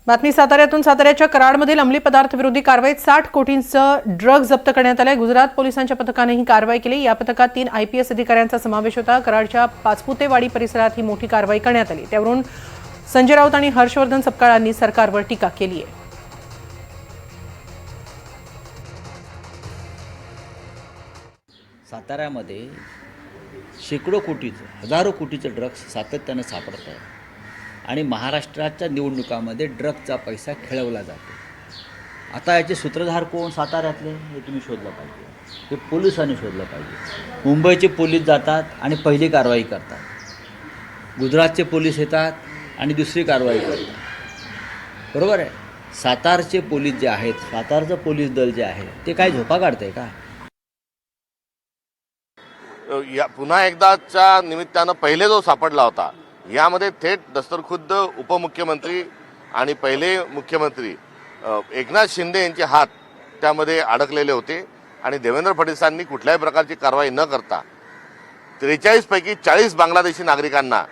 बातमी साताऱ्यातून। साताऱ्याच्या कराडमधील अंमली पदार्थ विरोधी कारवाईत 60 कोटींचं ड्रग जप्त करण्यात आले। गुजरात पोलिसांच्या पथकाने ही कारवाई केली। या पथकात 3 IPS अधिकाऱ्यांचा समावेश होता। कराडच्या पाचपुतेवाडी परिसरात ही मोठी कारवाई करण्यात आली। त्यावरून संजय राऊत आणि हर्षवर्धन सपकाळांनी सरकारवर टीका केली आहे। साताऱ्यामध्ये शेकडो कोटीचं, हजारो कोटीचं ड्रग्स सातत्यानं सापडत आहे आणि महाराष्ट्राच्या निवडणुकामध्ये ड्रग्सचा पैसा खेळवला जातो। आता याचे सूत्रधार कोण साताऱ्यातले हे तुम्ही शोधलं पाहिजे, हे पोलिसांनी शोधलं पाहिजे। मुंबईचे पोलीस जातात आणि पहिली कारवाई करतात, गुजरातचे पोलीस येतात आणि दुसरी कारवाई करतात, बरोबर आहे। सातारचे पोलीस जे आहेत, सातारचं पोलीस दल जे आहे ते काय झोपा काढतंय का? या पुन्हा एकदाच्या निमित्तानं पहिले जो सापडला होता यामध्ये थेट दस्तरखुद्द उपमुख्यमंत्री आणि पहिले मुख्यमंत्री एकनाथ शिंदे यांचे हात त्यामध्ये अडकलेले होते आणि देवेंद्र फडणवीसांनी कुठल्याही प्रकारची कारवाई न करता 43 पैकी 40 बांगलादेशी नागरिकांना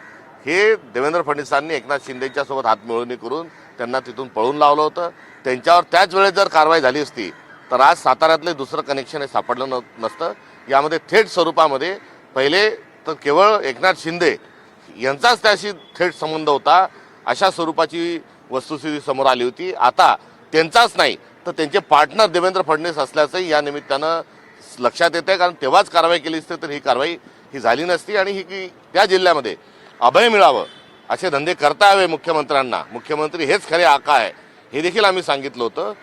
हे देवेंद्र फडणवीसांनी एकनाथ शिंदेच्या सोबत हातमिळवणी करून त्यांना तिथून पळून लावलं होतं। त्यांच्यावर त्याच वेळेस जर कारवाई झाली असती तर आज साताऱ्यातले दुसरं कनेक्शन हे सापडलं नसतं। यामध्ये थेट स्वरूपामध्ये पहिले तर केवळ एकनाथ शिंदे यांचाच त्याशी थेट संबंध होता अशा स्वरूपाची वस्तुस्थिती समोर आली होती। आता त्यांचाच नाही तर त्यांचे पार्टनर देवेंद्र फडणवीस असल्याचंही या निमित्तानं लक्षात येतं, कारण तेव्हाच कारवाई केली असती तर ही कारवाई झाली नसती आणि ही त्या जिल्ह्यामध्ये अभय मिळावं असे धंदे करता यावे मुख्यमंत्र्यांना। मुख्यमंत्री हेच खरे आका आहे हे देखील आम्ही सांगितलं होतं।